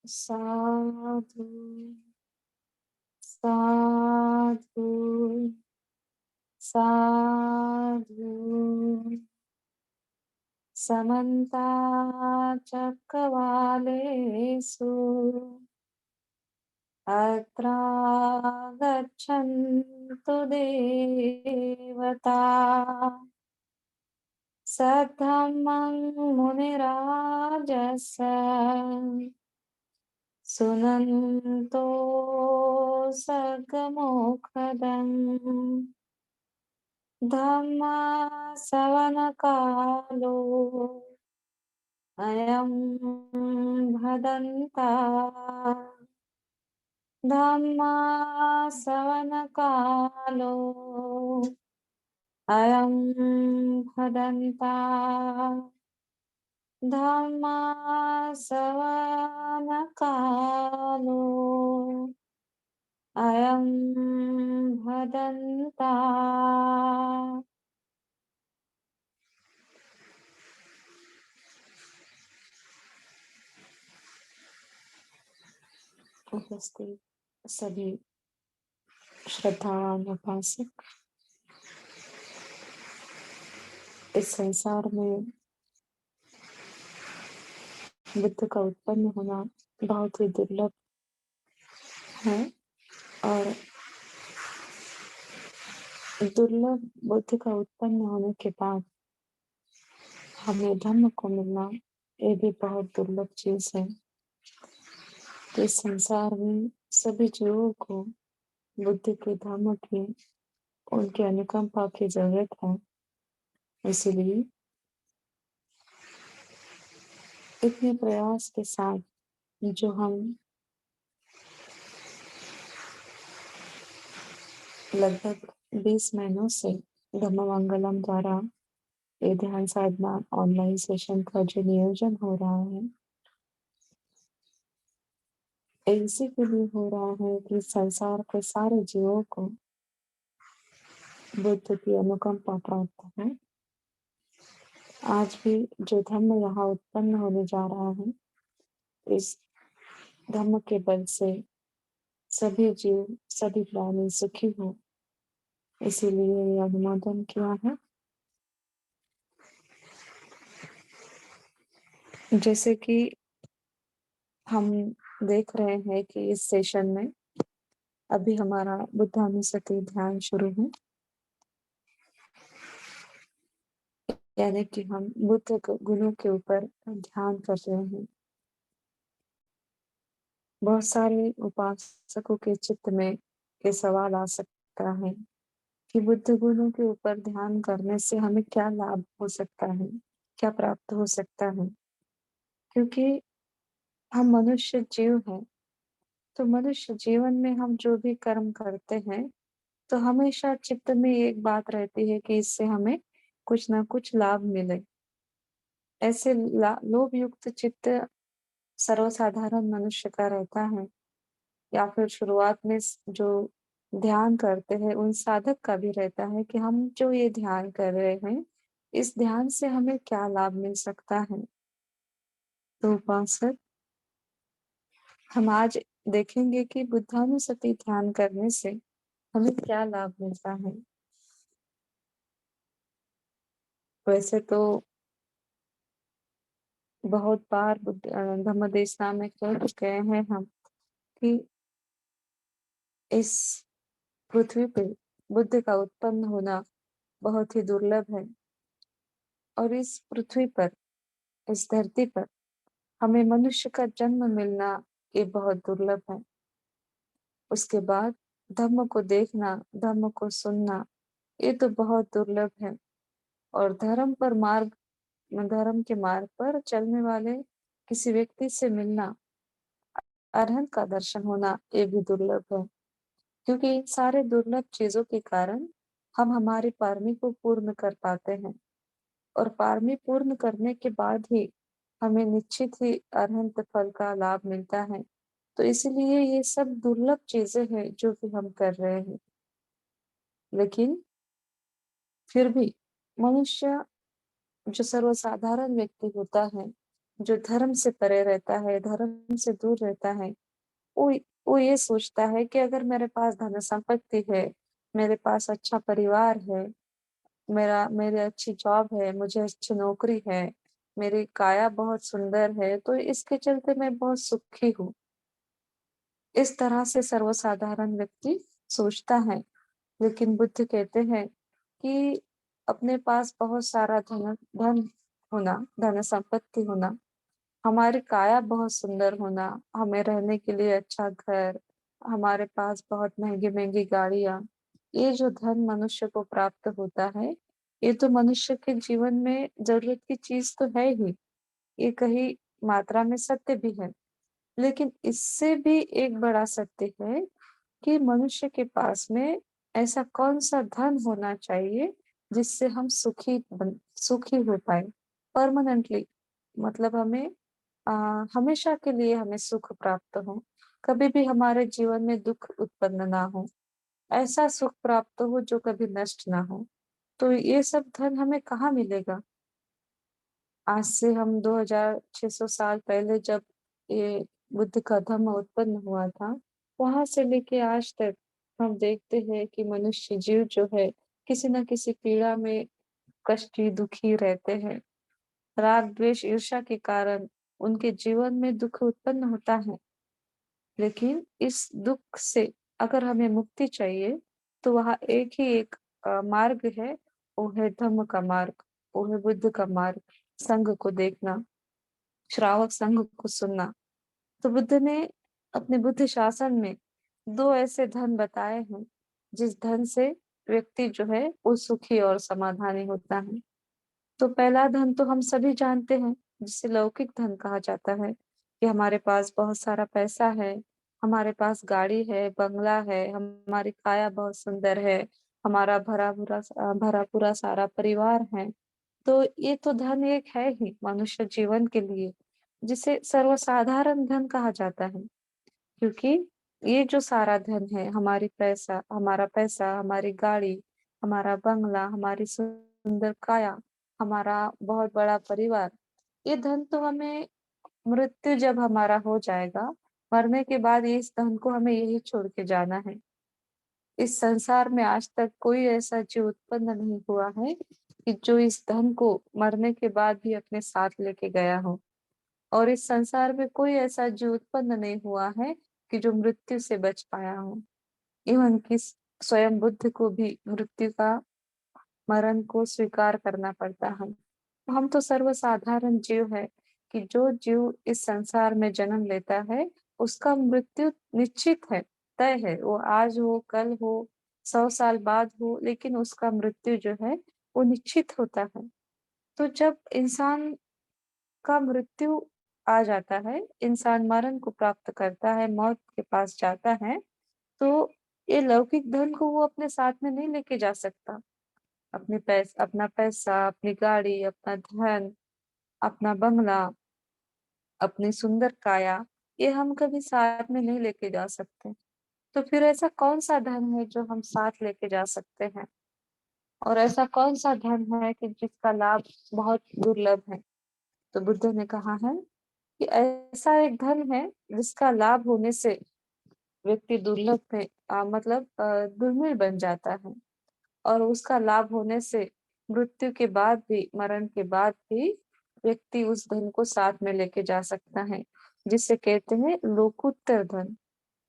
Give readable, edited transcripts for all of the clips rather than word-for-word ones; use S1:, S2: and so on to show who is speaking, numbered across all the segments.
S1: साधु साधु साधु। समन्ता चक्रवालेषु अत्रा गच्छन्तु देवता। सद्धम्मं मुनिराजस्य सुनन्तो सगमुखदम्। धम्मसवनकालो अयं भदन्ता। धम्मसवनकालो अयं भदन्ता। धम्मसवनकालो अयं भदन्ता। उपस्थित सभी श्रद्धावान उपासक, इस संसार में बुद्ध का उत्पन्न होना बहुत ही दुर्लभ है और दुर्लभ बुद्ध का उत्पन्न होने के बाद हमें धम्म को मिलना, ये भी बहुत दुर्लभ चीज है। तो इस संसार में सभी जीवों को बुद्ध के धम्म की, उनके अनुकंपा की जरूरत है। इसीलिए इतने प्रयास के साथ जो हम लगभग 20 महीनों से धम्ममंगलम द्वारा ये ध्यान साधना ऑनलाइन सेशन का जो नियोजन हो रहा है, इसी के लिए हो रहा है कि संसार के सारे जीवों को बुद्ध की अनुकंपा प्राप्त है। आज भी जो धम्म यहाँ उत्पन्न होने जा रहा है, इस धम्म के बल से सभी जीव, सभी प्राणी सुखी हो, इसीलिए ये अनुमोदन किया है। जैसे कि हम देख रहे हैं कि इस सेशन में अभी हमारा बुद्धानुस्मृति ध्यान शुरू है, यानी कि हम बुद्ध गुणों के ऊपर ध्यान कर रहे हैं। बहुत सारे उपासकों के चित्त में ये सवाल आ सकता है कि बुद्ध गुणों के ऊपर ध्यान करने से हमें क्या लाभ हो सकता है, क्या प्राप्त हो सकता है। क्योंकि हम मनुष्य जीव हैं, तो मनुष्य जीवन में हम जो भी कर्म करते हैं, तो हमेशा चित्त में एक बात रहती है कि इससे हमें कुछ ना कुछ लाभ मिले। ऐसे लोभ युक्त चित्त सर्वसाधारण मनुष्य का रहता है, या फिर शुरुआत में जो ध्यान करते हैं उन साधक का भी रहता है कि हम जो ये ध्यान कर रहे हैं, इस ध्यान से हमें क्या लाभ मिल सकता है। तो उपासक, हम आज देखेंगे कि बुद्धानुस्मृति ध्यान करने से हमें क्या लाभ मिलता है। वैसे तो बहुत बार धम्म देशना में कह चुके हैं हम कि इस पृथ्वी पे बुद्ध का उत्पन्न होना बहुत ही दुर्लभ है, और इस पृथ्वी पर, इस धरती पर हमें मनुष्य का जन्म मिलना ये बहुत दुर्लभ है। उसके बाद धम्म को देखना, धम्म को सुनना, ये तो बहुत दुर्लभ है। और धर्म के मार्ग पर चलने वाले किसी व्यक्ति से मिलना, अरहंत का दर्शन होना, ये भी दुर्लभ है। क्योंकि इन सारे दुर्लभ चीजों के कारण हम हमारी पारमी को पूर्ण कर पाते हैं, और पारमी पूर्ण करने के बाद ही हमें निश्चित ही अरहंत फल का लाभ मिलता है। तो इसलिए ये सब दुर्लभ चीजें हैं जो कि हम कर रहे हैं। लेकिन फिर भी मनुष्य जो सर्वसाधारण व्यक्ति होता है, जो धर्म से परे रहता है, धर्म से दूर रहता है, वो वो ये सोचता है कि अगर मेरे पास धन संपत्ति है, मेरे पास अच्छा परिवार है, मेरी अच्छी जॉब है, मुझे अच्छी नौकरी है, मेरी काया बहुत सुंदर है, तो इसके चलते मैं बहुत सुखी हूँ। इस तरह से सर्वसाधारण व्यक्ति सोचता है। लेकिन बुद्ध कहते हैं कि अपने पास बहुत सारा धन धन होना, धन संपत्ति होना, हमारी काया बहुत सुंदर होना, हमें रहने के लिए अच्छा घर, हमारे पास बहुत महंगी-महंगी गाड़ियाँ, ये जो धन मनुष्य को प्राप्त होता है, ये तो मनुष्य के जीवन में ज़रूरत की चीज़ तो है ही, ये कहीं मात्रा में सत्य भी है। लेकिन इससे भी एक बड़ा सत्य है कि मनुष्य के पास में ऐसा कौन-सा धन होना चाहिए, जिससे हम सुखी हो पाएँ परमानेंटली, मतलब अ, हमेशा के लिए हमें सुख प्राप्त हो, कभी भी हमारे जीवन में दुःख उत्पन्न ना हो, ऐसा सुख प्राप्त हो जो कभी नष्ट ना हो। तो ये सब धन हमें कहाँ मिलेगा? आज से हम 2600 साल पहले जब ये बुद्ध का धम्म उत्पन्न हुआ था, वहाँ से लेके आज तक हम देखते हैं कि मनुष्य जीव जो है, किसी न किसी पीड़ा में कष्टी, दुखी रहते हैं। राग, द्वेष, ईर्ष्या के कारण उनके जीवन में दुःख उत्पन्न होता है। लेकिन इस दुःख से अगर हमें मुक्ति चाहिए, तो वहाँ एक ही एक मार्ग है, वो है धम्म का मार्ग, वो है बुद्ध का मार्ग, संघ को देखना, श्रावक संघ को सुनना। तो बुद्ध ने अपने बुद्ध शासन में 2 ऐसे धन बताए हैं, जिस धन से व्यक्ति जो है वो सुखी और समाधानी होता है। तो पहला धन तो हम सभी जानते हैं, जिसे लौकिक धन कहा जाता है, कि हमारे पास बहुत सारा पैसा है, हमारे पास गाड़ी है, बंगला है, हमारी काया बहुत सुंदर है, हमारा भरा पूरा सारा परिवार है। तो ये तो धन एक है ही मनुष्य जीवन के लिए, जिसे सर्वसाधारण धन कहा जाता है। क्योंकि ये जो सारा धन है, हमारा पैसा, हमारी गाड़ी, हमारा बंगला, हमारी सुंदर काया, हमारा बहुत बड़ा परिवार, ये धन तो हमें मृत्यु जब हमारा हो जाएगा, मरने के बाद इस धन को हमें यही छोड़ के जाना है। इस संसार में आज तक कोई ऐसा जीव उत्पन्न नहीं हुआ है कि जो इस धन को मरने के बाद भी अपने साथ लेके गया हो। और इस संसार में कोई ऐसा जीव उत्पन्न नहीं हुआ है कि जो मृत्यु से बच पाया हो। इवन कि स्वयं बुद्ध को भी मृत्यु का मरण को स्वीकार करना पड़ता है। हम तो सर्वसाधारण जीव है कि जो जीव इस संसार में जन्म लेता है, उसका मृत्यु निश्चित है, तय है। वो आज हो, कल हो, 100 साल बाद हो, लेकिन उसका मृत्यु जो है, वो निश्चित होता है। तो जब इंसान का मृत्यु आ जाता है, इंसान मरण को प्राप्त करता है, मौत के पास जाता है, तो ये लौकिक धन को वो अपने साथ में नहीं लेके जा सकता। अपना पैसा, अपनी गाड़ी, अपना धन, अपना बंगला, अपनी सुंदर काया, ये हम कभी साथ में नहीं लेके जा सकते। तो फिर ऐसा कौन-सा धन है जो हम साथ लेके जा सकते हैं? और ऐसा कौन-सा धन है कि जिसका लाभ बहुत दुर्लभ है? तो बुद्ध ने कहा है कि ऐसा एक धन है जिसका लाभ होने से व्यक्ति दुर्मिल बन जाता है और उसका लाभ होने से मृत्यु के बाद भी, मरण के बाद भी व्यक्ति उस धन को साथ में लेके जा सकता है, जिसे कहते हैं लोकुत्तर धन।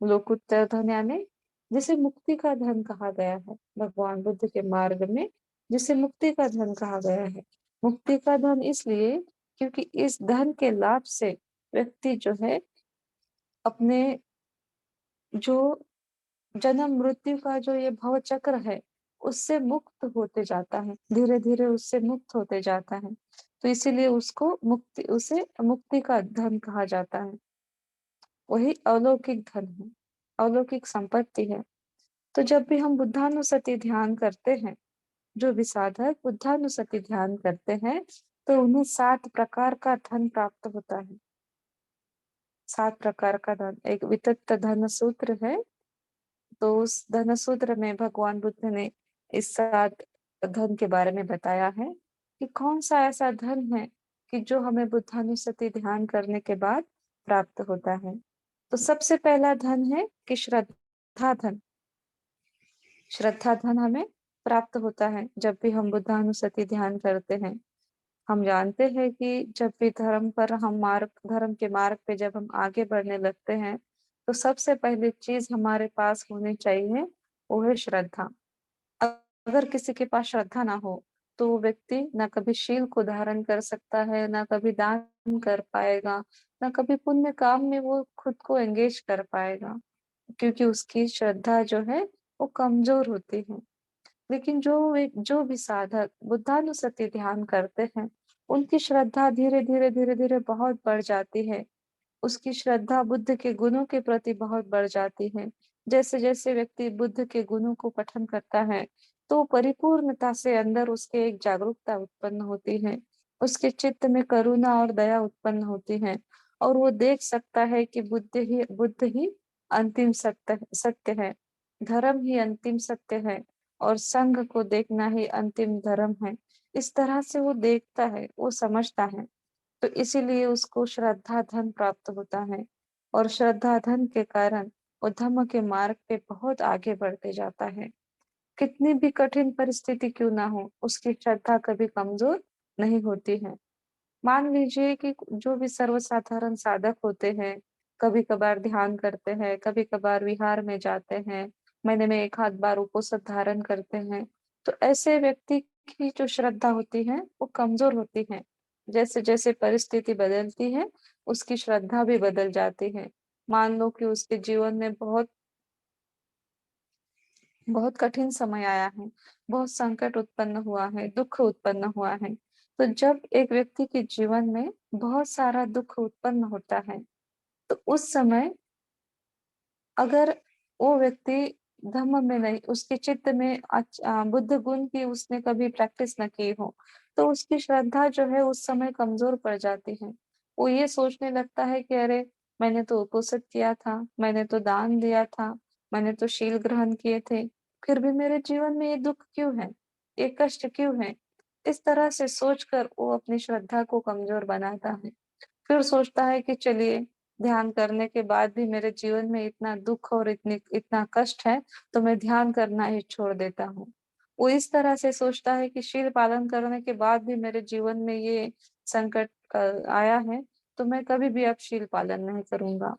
S1: लोकुत्तर धन यानी जिसे मुक्ति का धन कहा गया है, भगवान बुद्ध के मार्ग में जिसे मुक्ति का धन कहा गया है। मुक्ति का धन इसलिए क्योंकि इस धन के लाभ से व्यक्ति जो है अपने जो जन्म मृत्यु का जो ये भव चक्र है, उससे मुक्त होते जाता है, धीरे-धीरे उससे मुक्त होते जाता है। तो इसीलिए उसे मुक्ति का धन कहा जाता है। वही अलौकिक धन है, अलौकिक संपत्ति है। तो जब भी हम बुद्धानुसति ध्यान करते हैं, जो भी साधक बुद्धानुसति ध्यान करते हैं, तो उन्हें 7 प्रकार का धन प्राप्त होता है। 7 प्रकार का धन, एक वितत धन सूत्र है, तो उस धन सूत्र में भगवान बुद्ध ने इस 7 धन के बारे में बताया है कि कौन-सा ऐसा धन है, कि जो हमें बुद्धानुස්සति ध्यान करने के बाद प्राप्त होता है। तो सबसे पहला धन है कि श्रद्धा धन। श्रद्धा धन हमें प्राप्त होता है जब भी हम बुद्धानुස්සति ध्यान करते हैं। हम जानते हैं कि जब भी धर्म के मार्ग पे जब हम आगे बढ़ने लगते हैं, तो सबसे पहली चीज़ हमारे पास होनी चाहिए, वो है श्रद्धा। अगर किसी के पास श्रद्धा ना हो, तो वो व्यक्ति ना कभी शील को धारण कर सकता है, ना कभी दान कर पाएगा, ना कभी पुण्य काम में वो खुद को एंगेज कर पाएगा, क्योंकि उसकी श्रद्धा जो है, वो कमज़ोर होती है। लेकिन जो भी साधक बुद्धानुස්සति ध्यान करते हैं, उनकी श्रद्धा धीरे-धीरे, धीरे-धीरे बहुत बढ़ जाती है। उसकी श्रद्धा बुद्ध के गुणों के प्रति बहुत बढ़ जाती है। जैसे-जैसे व्यक्ति बुद्ध के गुणों को पठन करता है, तो परिपूर्णता से अंदर उसके एक जागरूकता उत्पन्न होती है। उसके चित्त में करुणा और दया उत्पन्न होती है और वो देख सकता है कि बुद्ध ही अंतिम सत्य है। धर्म ही अंतिम सत्य है और संघ को देखना ही अंतिम धर्म है। इस तरह से वो देखता है, वो समझता है। तो इसीलिए उसको श्रद्धा धन प्राप्त होता है और श्रद्धा धन के कारण वो धम्म के मार्ग पे बहुत आगे बढ़ते जाता है। कितनी भी कठिन परिस्थिति क्यों ना हो, उसकी श्रद्धा कभी कमजोर नहीं होती है। मान लीजिए कि जो भी सर्वसाधारण साधक होते हैं, कभी-कभार ध्यान करते हैं, कभी-कभार विहार में जाते हैं, महीने में 1 आध बार उपोषण धारण करते हैं, तो ऐसे व्यक्ति की जो श्रद्धा होती है, वो कमज़ोर होती है। जैसे-जैसे परिस्थिति बदलती है, उसकी श्रद्धा भी बदल जाती है। मान लो कि उसके जीवन में बहुत बहुत कठिन समय आया है, बहुत संकट उत्पन्न हुआ है, दुःख उत्पन्न हुआ है। तो जब एक व्यक्ति के जीवन में बहुत सारा दुःख उत्पन्न होता है, तो उस समय अगर वो व्यक्ति धम्म में नहीं उसके चित्त में बुद्ध गुण की उसने कभी प्रैक्टिस न की हो, तो उसकी श्रद्धा जो है उस समय कमज़ोर पड़ जाती है। वो ये सोचने लगता है कि अरे! मैंने तो उपोषित किया था, मैंने तो दान दिया था, मैंने तो शील ग्रहण किए थे, फिर भी मेरे जीवन में ये दुःख क्यों है? ये कष्ट क्यों है? इस तरह से सोचकर वो अपनी श्रद्धा को कमज़ोर बनाता है। फिर सोचता है कि चलिए ध्यान करने के बाद भी मेरे जीवन में इतना दुःख और इतना कष्ट है, तो मैं ध्यान करना ही छोड़ देता हूँ। वो इस तरह से सोचता है कि शील पालन करने के बाद भी मेरे जीवन में ये संकट आया है, तो मैं कभी भी अब शील पालन नहीं करूँगा।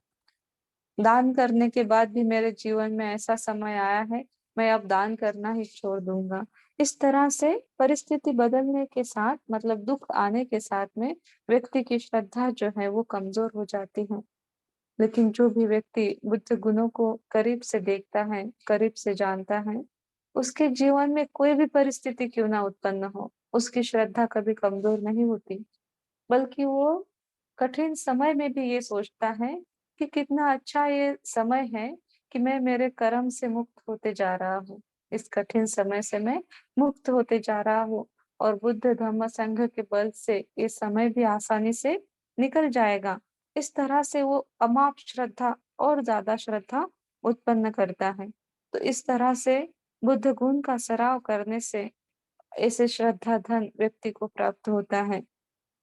S1: दान करने के बाद भी मेरे जीवन में ऐसा समय आया है, मैं अब दान करना ही छोड़ दूँगा। इस तरह से परिस्थिति बदलने के साथ मतलब दुःख आने के साथ में व्यक्ति की श्रद्धा जो है वो कमज़ोर हो जाती है। लेकिन जो भी व्यक्ति बुद्ध गुणों को करीब से देखता है, करीब से जानता है, उसके जीवन में कोई भी परिस्थिति क्यों ना उत्पन्न हो, उसकी श्रद्धा कभी कमज़ोर नहीं होती। बल्कि वो कठिन समय में भी ये सोचता है कि कितना अच्छा ये समय है कि मैं मेरे कर्म से मुक्त होते जा रहा हूँ। इस कठिन समय से मैं मुक्त होते जा रहा हूँ और बुद्ध धम्म संघ के बल से ये समय भी आसानी से निकल जाएगा। इस तरह से वो अमाप श्रद्धा और ज़्यादा श्रद्धा उत्पन्न करता है। तो इस तरह से बुद्ध गुण का सराव करने से ऐसे श्रद्धा धन व्यक्ति को प्राप्त होता है।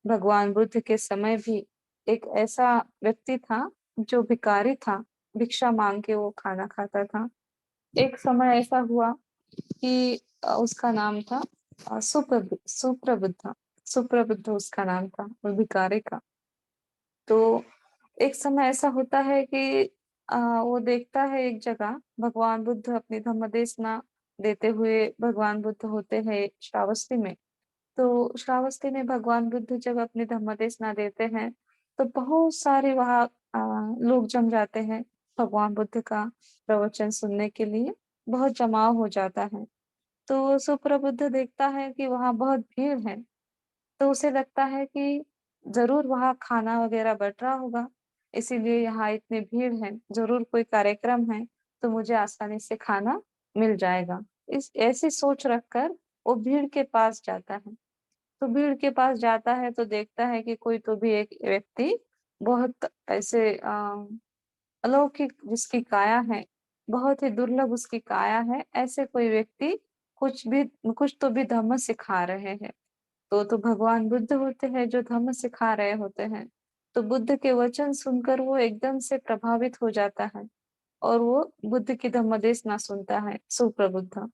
S1: भगवान बुद्ध के समय भी एक ऐसा व्यक्ति था जो भिखारी था, भिक्षा माँग के वो खाना खाता था। एक समय ऐसा हुआ कि उसका नाम था सुप्रबुद्ध सुप्रबुद्ध उसका नाम था, वो भिखारी का। तो एक समय ऐसा होता है कि वो देखता है एक जगह भगवान बुद्ध अपनी धम्मदेशना देते हुए भगवान बुद्ध होते हैं श्रावस्ती में। तो श्रावस्ती में भगवान बुद्ध जब अपनी धम्मदेशना देते हैं, तो बहुत सारे वहाँ लोग जम जाते हैं भगवान बुद्ध का प्रवचन सुनने के लिए, बहुत जमाव हो जाता है। तो सुप्रबुद्ध देखता है कि वहाँ बहुत भीड़ है, तो उसे लगता है कि ज़रूर वहाँ खाना वगैरह बँट रहा होगा, इसीलिए यहाँ इतनी भीड़ है, ज़रूर कोई कार्यक्रम है, तो मुझे आसानी से खाना मिल जाएगा। इस ऐसी सोच रखकर वो भीड़ के पास जाता है। तो भीड़ के पास जाता है तो देखता है कि कोई तो भी एक व्यक्ति बहुत ऐसे अलौकिक जिसकी काया है, बहुत ही दुर्लभ उसकी काया है, ऐसे कोई व्यक्ति कुछ तो भी धम्म सिखा रहे हैं। तो भगवान बुद्ध होते हैं जो धम्म सिखा रहे होते हैं। तो बुद्ध के वचन सुनकर वो एकदम से प्रभावित हो जाता है और वो बुद्ध की धम्मदेशना सुनता है, सुप्रबुद्ध।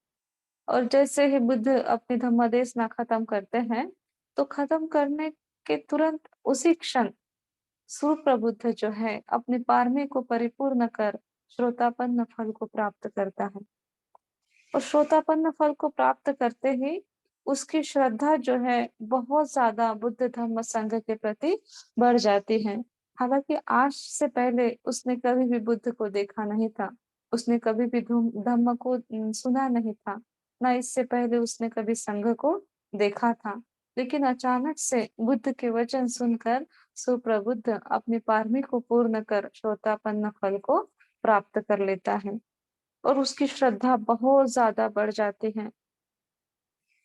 S1: और जैसे ही बुद्ध अपनी धम्मदेशना खत्म करते हैं, तो खत्म करने के तुरंत उसी क्षण सुप्रबुद्ध जो है अपने पारमी को परिपूर्ण कर श्रोतापन्न फल को प्राप्त करता है। और श्रोतापन्न फल को प्राप्त करते ही उसकी श्रद्धा जो है बहुत ज्यादा बुद्ध धम्म संघ के प्रति बढ़ जाती है। हालांकि आज से पहले उसने कभी भी बुद्ध को देखा नहीं था, उसने कभी भी धम्म को सुना नहीं था, ना इससे पहले उसने कभी संघ को देखा था। लेकिन अचानक से बुद्ध के वचन सुनकर सुप्रबुद्ध अपनी पारमी को पूर्ण कर श्रोतापन्न फल को प्राप्त कर लेता है और उसकी श्रद्धा बहुत ज्यादा बढ़ जाती है।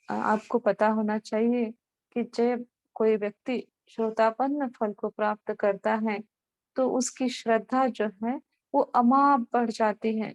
S1: आपको पता होना चाहिए कि जब कोई व्यक्ति श्रोतापन्न फल को प्राप्त करता है, तो उसकी श्रद्धा जो है वो अमाप बढ़ जाती है।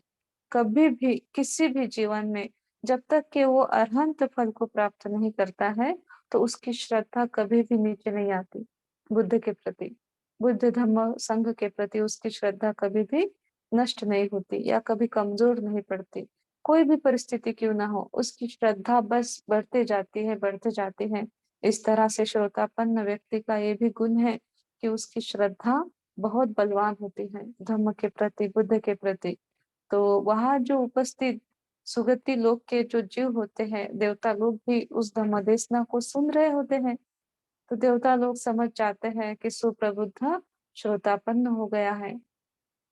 S1: कभी भी किसी भी जीवन में जब तक कि वो अरहंत फल को प्राप्त नहीं करता है, तो उसकी श्रद्धा कभी भी नीचे नहीं आती बुद्ध के प्रति। बुद्ध धम्म संघ के प्रति उसकी श्रद्धा कभी भी नष्ट नहीं होती या कभी कमजोर नहीं पड़ती। कोई भी परिस्थिति क्यों ना हो, उसकी श्रद्धा बस बढ़ते जाती है, बढ़ते जाती है। इस तरह से श्रोतापन्न व्यक्ति का ये भी गुण है कि उसकी श्रद्धा बहुत बलवान होती है धम्म के प्रति, बुद्ध के प्रति। तो वहां जो उपस्थित सुगति लोक के जो जीव होते हैं, देवता लोग भी उस धम्मदेशना को सुन रहे होते हैं। तो देवता लोग समझ जाते हैं कि सुप्रबुद्ध श्रोतापन्न हो गया है।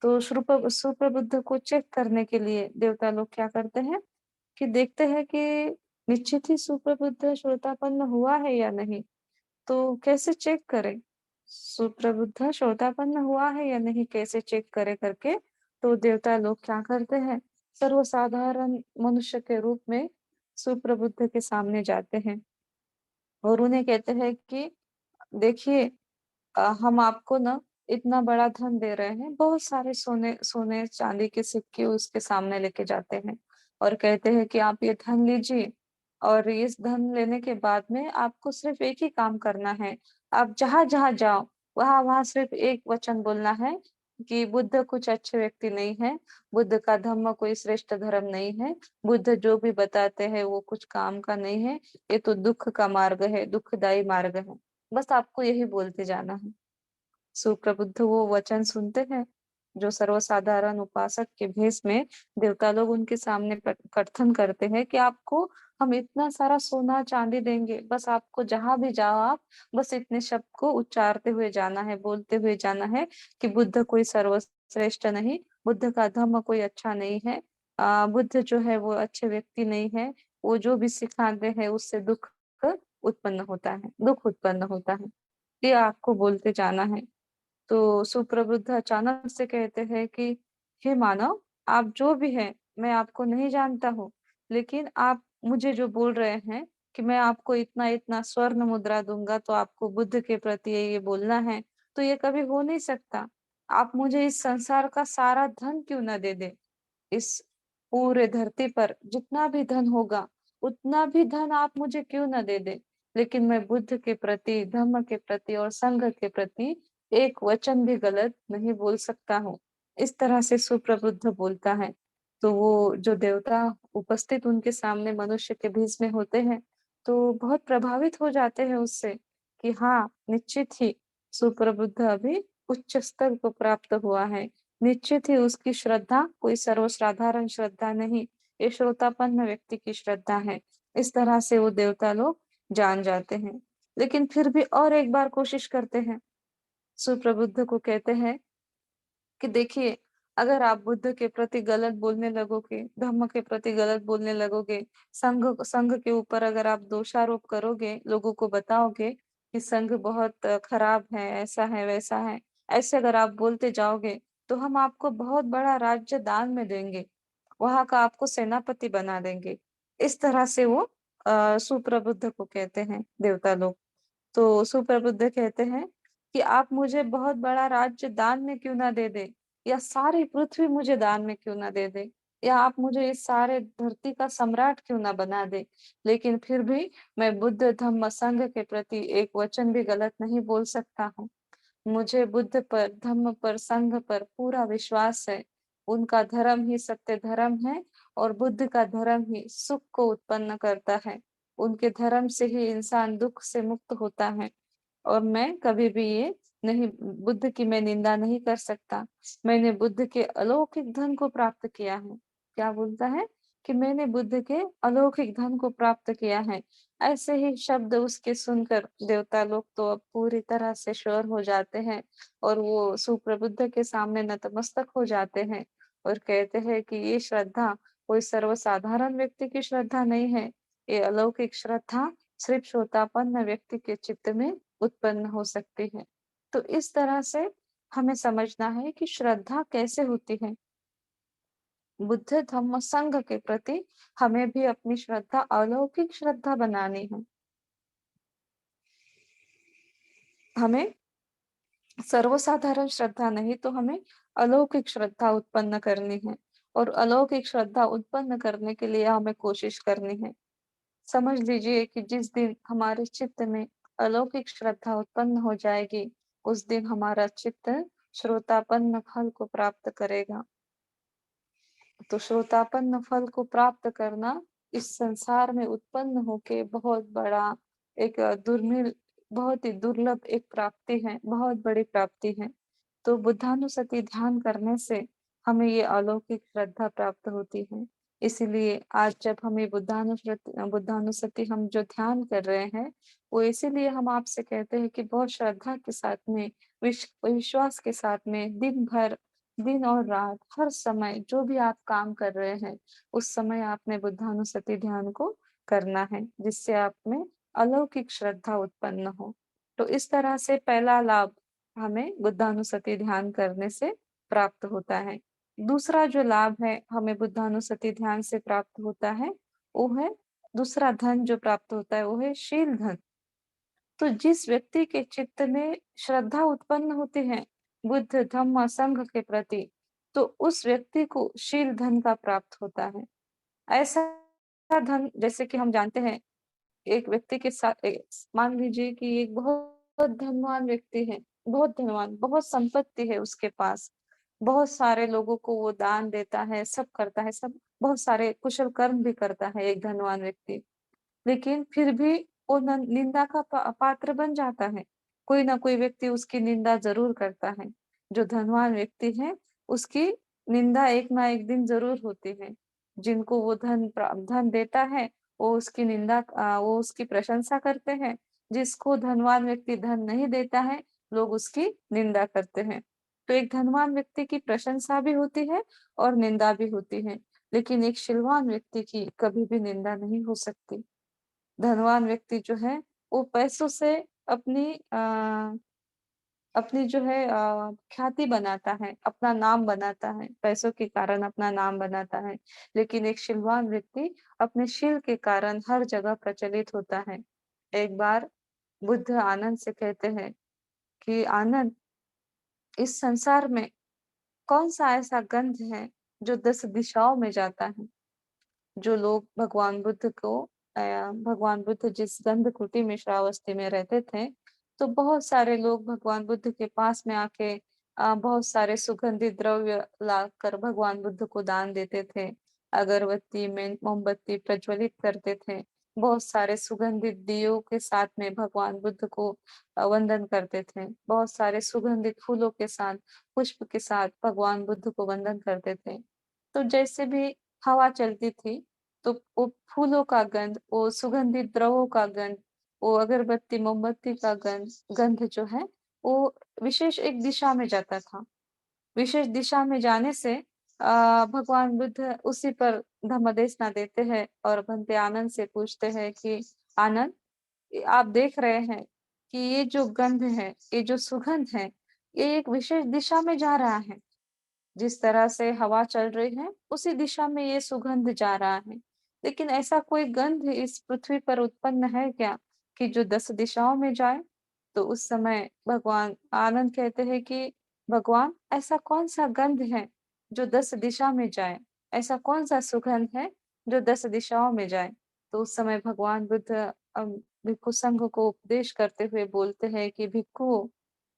S1: तो सुप्रबुद्ध को चेक करने के लिए देवता लोग क्या करते हैं कि देखते हैं कि निश्चित ही सुप्रबुद्ध श्रोतापन्न हुआ है या नहीं। तो कैसे चेक करें सुप्रबुद्ध श्रोतापन्न हुआ है या नहीं, कैसे चेक करें करके, तो देवता लोग क्या करते हैं, सर्वसाधारण मनुष्य के रूप में सुप्रबुद्ध के सामने जाते हैं और उन्हें कहते हैं कि देखिए, हम आपको ना इतना बड़ा धन दे रहे हैं। बहुत सारे सोने सोने चांदी के सिक्के उसके सामने लेके जाते हैं और कहते हैं कि आप ये धन लीजिए और इस धन लेने के बाद में आपको सिर्फ एक ही काम करना है। आप जहां जहां जाओ वहां वहां सिर्फ एक वचन बोलना है कि बुद्ध कुछ अच्छे व्यक्ति नहीं है, बुद्ध का धम्म कोई श्रेष्ठ धर्म नहीं है, बुद्ध जो भी बताते हैं वो कुछ काम का नहीं है, ये तो दुख का मार्ग है, दुखदाई मार्ग है। बस आपको यही बोलते जाना है। सुप्रबुद्ध वो वचन सुनते हैं जो सर्वसाधारण उपासक के भेष में देवता लोग उनके सामने कथन करते हैं कि आपको हम इतना सारा सोना चांदी देंगे, बस आपको जहां भी जाओ आप बस इतने शब्द को उच्चारते हुए जाना है, बोलते हुए जाना है कि बुद्ध कोई सर्वश्रेष्ठ नहीं, बुद्ध का धर्म कोई अच्छा नहीं है, बुद्ध जो है वो अच्छे व्यक्ति नहीं है, वो जो भी सिखाते हैं उससे दुख उत्पन्न होता है, दुख उत्पन्न होता है। ये आपको बोलते जाना है। तो सुप्रबुद्ध अचानक से कहते हैं कि हे मानव, आप जो भी हैं, मैं आपको नहीं जानता हूँ, लेकिन आप मुझे जो बोल रहे हैं कि मैं आपको इतना इतना स्वर्ण मुद्रा दूंगा, तो आपको बुद्ध के प्रति ये बोलना है, तो ये कभी हो नहीं सकता। आप मुझे इस संसार का सारा धन क्यों ना दे दे, इस पूरे धरती पर जितना भी धन होगा उतना भी धन आप मुझे क्यों ना दे दे, लेकिन मैं बुद्ध के प्रति, धम्म के प्रति और संघ के प्रति एक वचन भी गलत नहीं बोल सकता हूँ। इस तरह से सुप्रबुद्ध बोलता है। तो वो जो देवता उपस्थित उनके सामने मनुष्य के बीच में होते हैं, तो बहुत प्रभावित हो जाते हैं उससे कि हाँ, निश्चित ही सुप्रबुद्ध अभी उच्च स्तर को प्राप्त हुआ है। निश्चित ही उसकी श्रद्धा कोई सर्वसाधारण श्रद्धा नहीं, ये श्रोतापन्न व्यक्ति की श्रद्धा है। इस तरह से वो देवता लोग जान जाते हैं। लेकिन फिर भी और एक बार कोशिश करते हैं। सुप्रबुद्ध को कहते हैं कि देखिए, अगर आप बुद्ध के प्रति गलत बोलने लगोगे, धम्म के प्रति गलत बोलने लगोगे, संघ संघ के ऊपर अगर आप दोषारोप करोगे, लोगों को बताओगे कि संघ बहुत खराब है, ऐसा है, वैसा है, ऐसे अगर आप बोलते जाओगे, तो हम आपको बहुत बड़ा राज्य दान में देंगे, वहां का आपको सेनापति बना देंगे। इस तरह से वो सुप्रबुद्ध को कहते हैं देवता लोग। तो सुप्रबुद्ध कहते हैं कि आप मुझे बहुत बड़ा राज्य दान में क्यों ना दे दे, या सारी पृथ्वी मुझे दान में क्यों ना दे दे, या आप मुझे इस सारे धरती का सम्राट क्यों ना बना दें, लेकिन फिर भी मैं बुद्ध धम्म संघ के प्रति एक वचन भी गलत नहीं बोल सकता हूँ। मुझे बुद्ध पर, धम्म पर, संघ पर पूरा विश्वास है। उनका धर्म ही सत्य धर्म है और बुद्ध का धर्म ही सुख को उत्पन्न करता है। उनके धर्म से ही इंसान दुख से मुक्त होता है। और मैं कभी भी ये नहीं, बुद्ध की मैं निंदा नहीं कर सकता। मैंने बुद्ध के अलौकिक धन को प्राप्त किया है। क्या बोलता है? कि मैंने बुद्ध के अलौकिक धन को प्राप्त किया है। ऐसे ही शब्द उसके सुनकर देवता लोग तो अब पूरी तरह से श्योर हो जाते हैं और वो सुप्रबुद्ध के सामने नतमस्तक हो जाते हैं और कहते हैं कि ये श्रद्धा कोई सर्वसाधारण व्यक्ति की श्रद्धा नहीं है। ये अलौकिक श्रद्धा सिर्फ श्रोतापन्न व्यक्ति के चित्त में उत्पन्न हो सकती है। तो इस तरह से हमें समझना है कि श्रद्धा कैसे होती है। बुद्ध धम्म संघ के प्रति हमें भी अपनी श्रद्धा अलौकिक श्रद्धा बनानी है। हमें सर्वसाधारण श्रद्धा नहीं तो हमें अलौकिक श्रद्धा उत्पन्न करनी है और अलौकिक श्रद्धा उत्पन्न करने के लिए हमें कोशिश करनी है। समझ लीजिए कि जिस दिन हमारे चित्त में अलौकिक श्रद्धा उत्पन्न हो जाएगी, उस दिन हमारा चित्त श्रोतापन्न फल को प्राप्त करेगा। तो श्रोतापन्न फल को प्राप्त करना इस संसार में उत्पन्न होके बहुत बड़ा एक दुर्मिल, बहुत ही दुर्लभ एक प्राप्ति है, बहुत बड़ी प्राप्ति है। तो बुद्धानुसति ध्यान करने से हमें ये अलौकिक श्रद्धा प्राप्त होती है। इसीलिए आज जब हमें बुद्धानुसति हम जो ध्यान कर रहे हैं, वो इसीलिए हम आपसे कहते हैं कि बहुत श्रद्धा के साथ में, विश्वास के साथ में दिन भर, दिन और रात, हर समय जो भी आप काम कर रहे हैं, उस समय आपने बुद्धानुसति ध्यान को करना है, जिससे आप में अलौकिक श्रद्धा उत्पन्न हो। तो इस तरह से पहला लाभ हमें बुद्धानुसति ध्यान करने से प्राप्त होता है। दूसरा जो लाभ है हमें बुद्धानुसति ध्यान से प्राप्त होता है, वो है, दूसरा धन जो प्राप्त होता है वो है शील धन। तो जिस व्यक्ति के चित्त में श्रद्धा उत्पन्न होती है बुद्ध धम्म संघ के प्रति, तो उस व्यक्ति को शील धन का प्राप्त होता है। ऐसा धन, जैसे कि हम जानते हैं, एक व्यक्ति के साथ मान लीजिए कि एक बहुत धनवान व्यक्ति है, बहुत धनवान, बहुत संपत्ति है उसके पास, बहुत सारे लोगों को वो दान देता है, सब करता है, सब बहुत सारे कुशल कर्म भी करता है एक धनवान व्यक्ति। लेकिन फिर भी वो निंदा का पात्र बन जाता है। कोई ना कोई व्यक्ति उसकी निंदा जरूर करता है। जो धनवान व्यक्ति है, उसकी निंदा एक ना एक दिन जरूर होती है। जिनको वो धन देता है, वो उसकी वो उसकी प्रशंसा करते हैं। जिसको धनवान व्यक्ति धन नहीं देता है, लोग उसकी निंदा करते हैं। तो एक धनवान व्यक्ति की प्रशंसा भी होती है और निंदा भी होती है, लेकिन एक शीलवान व्यक्ति की कभी भी निंदा नहीं हो सकती। धनवान व्यक्ति जो है वो पैसों से अपनी अपनी जो है ख्याति बनाता है, अपना नाम बनाता है, पैसों के कारण अपना नाम बनाता है। लेकिन एक शीलवान व्यक्ति अपने शील के कारण हर जगह प्रचलित होता है। एक बार बुद्ध आनंद से कहते हैं कि आनंद, इस संसार में कौन सा ऐसा गंध है जो 10 दिशाओं में जाता है। जो लोग भगवान बुद्ध जिस गंध कुटी में श्रावस्ती में रहते थे, तो बहुत सारे लोग भगवान बुद्ध के पास में आके बहुत सारे सुगंधित द्रव्य लाकर भगवान बुद्ध को दान देते थे। अगरबत्ती में मोमबत्ती प्रज्वलित करते थे। बहुत सारे सुगंधित दियों के साथ में भगवान बुद्ध को वंदन करते थे। बहुत सारे सुगंधित फूलों के साथ, पुष्प के साथ भगवान बुद्ध को वंदन करते थे। तो जैसे भी हवा चलती थी, तो वो फूलों का गंध, वो सुगंधित द्रवों का गंध, वो अगरबत्ती मोमबत्ती का गंध गंध जो है, वो विशेष एक दिशा में जाता था। विशेष दिशा में जाने से भगवान बुद्ध उसी पर धम्मदेशना देते हैं और भंते आनंद से पूछते हैं कि आनंद, आप देख रहे हैं कि ये जो गंध है, ये जो सुगंध है, ये एक विशेष दिशा में जा रहा है। जिस तरह से हवा चल रही है, उसी दिशा में ये सुगंध जा रहा है। लेकिन ऐसा कोई गंध इस पृथ्वी पर उत्पन्न है क्या कि जो 10 दिशाओं में जाए? तो उस समय भगवान आनंद कहते हैं कि भगवान, ऐसा कौन सा गंध है जो 10 दिशा में जाए? ऐसा कौन-सा सुगंध है जो 10 दिशाओं में जाए? तो उस समय भगवान बुद्ध भिक्षु संघ को उपदेश करते हुए बोलते हैं कि भिक्षुओं,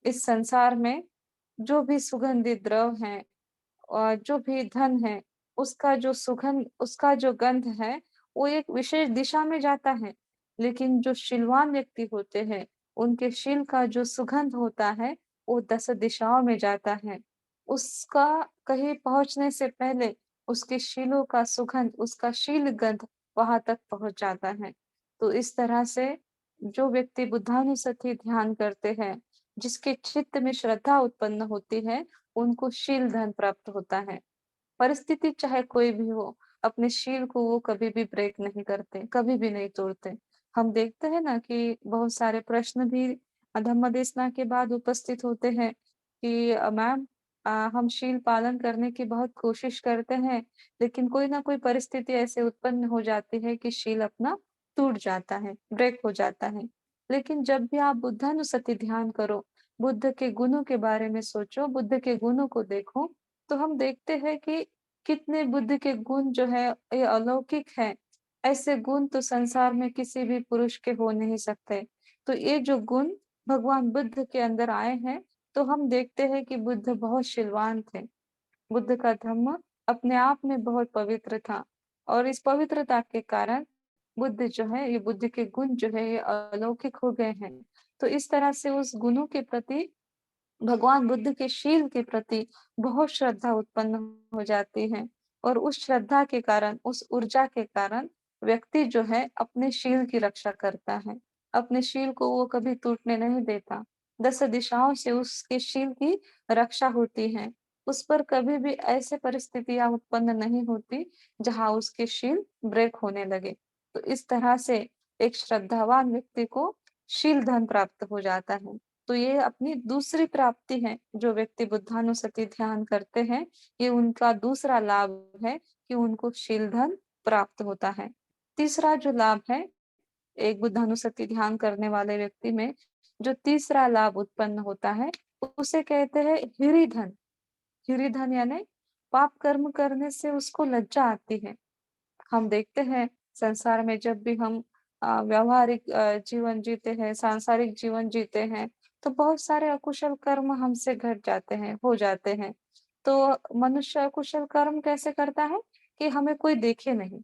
S1: इस संसार में जो भी सुगंधित द्रव हैं जो भी धन है, उसका जो गंध है, वो एक विशेष दिशा में जाता है। लेकिन जो शीलवान व्यक्ति होते हैं, उनके शील का जो सुगंध होता है, वो 10 दिशाओं में जाता है। उसका कहीं पहुँचने से पहले उसके शीलों का सुगंध, उसका शील गंध वहाँ तक पहुँच जाता है। तो इस तरह से जो व्यक्ति बुद्धानुස්සति ध्यान करते हैं, जिसके चित्त में श्रद्धा उत्पन्न होती है, उनको शील धन प्राप्त होता है। परिस्थिति चाहे कोई भी हो, अपने शील को वो कभी भी ब्रेक नहीं करते, कभी भी नहीं तोड़ते। हम देखते हैं ना कि बहुत सारे प्रश्न भी धम्मदेशना के बाद उपस्थित होते हैं कि मैम हम शील पालन करने की बहुत कोशिश करते हैं, लेकिन कोई ना कोई परिस्थिति ऐसे उत्पन्न हो जाती है कि शील अपना टूट जाता है, ब्रेक हो जाता है। लेकिन जब भी आप बुद्धानुස්සति ध्यान करो, बुद्ध के गुणों के बारे में सोचो, बुद्ध के गुणों को देखो, तो हम देखते हैं कि कितने बुद्ध के गुण जो है ये अलौकिक है। ऐसे गुण तो संसार में किसी भी पुरुष के हो नहीं सकते। तो ये जो गुण भगवान बुद्ध के अंदर आए हैं, तो हम देखते हैं कि बुद्ध बहुत शीलवान थे। बुद्ध का धम्म अपने आप में बहुत पवित्र था और इस पवित्रता के कारण बुद्ध जो है, ये बुद्ध के गुण जो है ये अलौकिक हो गए हैं। तो इस तरह से उस गुणों के प्रति भगवान बुद्ध के शील के प्रति बहुत श्रद्धा उत्पन्न हो जाती है और उस श्रद्धा के कारण, उस ऊर्जा के कारण व्यक्ति जो है अपने शील की रक्षा करता है। अपने शील को वो कभी टूटने नहीं देता। 10 दिशाओं से उसके शील की रक्षा होती है। उस पर कभी भी ऐसे परिस्थितियाँ उत्पन्न नहीं होती, जहाँ उसके शील ब्रेक होने लगे। तो इस तरह से एक श्रद्धावान व्यक्ति को शील धन प्राप्त हो जाता है। तो ये अपनी दूसरी प्राप्ति है, जो व्यक्ति बुद्धानुස්සति ध्यान करते हैं, ये उनका दूसरा लाभ है कि उनको शील धन प्राप्त होता है। तीसरा जो लाभ है, एक बुद्धानुස්සति ध्यान करने वाले व्यक्ति में जो तीसरा लाभ उत्पन्न होता है, उसे कहते हैं हिरि धन। हिरि धन यानी पाप कर्म करने से उसको लज्जा आती है। हम देखते हैं संसार में जब भी हम व्यावहारिक जीवन जीते हैं, सांसारिक जीवन जीते हैं, तो बहुत सारे अकुशल कर्म हमसे घट जाते हैं, हो जाते हैं। तो मनुष्य अकुशल कर्म कैसे करता है कि हमें कोई देखे नहीं।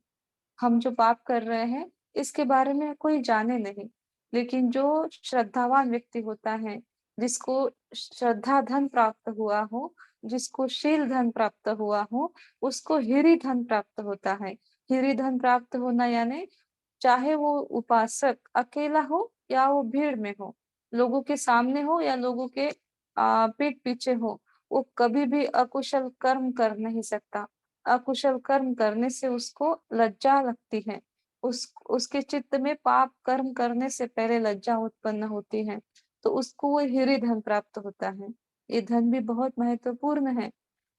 S1: हम जो पाप कर रहे हैं, इसके बारे में कोई जाने नहीं। लेकिन जो श्रद्धावान व्यक्ति होता है, जिसको श्रद्धा धन प्राप्त हुआ हो, जिसको शील धन प्राप्त हुआ हो, उसको हिरि धन प्राप्त होता है। हिरि धन प्राप्त होना यानी चाहे वो उपासक अकेला हो या वो भीड़ में हो, लोगों के सामने हो या लोगों के पीठ पीछे हो, वो कभी भी अकुशल कर्म कर नहीं सकता। अकुशल कर्म करने से उसको लज्जा लगती है। उसके चित्त में पाप कर्म करने से पहले लज्जा उत्पन्न होती है, तो उसको वो हिरि धन प्राप्त होता है। ये धन भी बहुत महत्वपूर्ण है।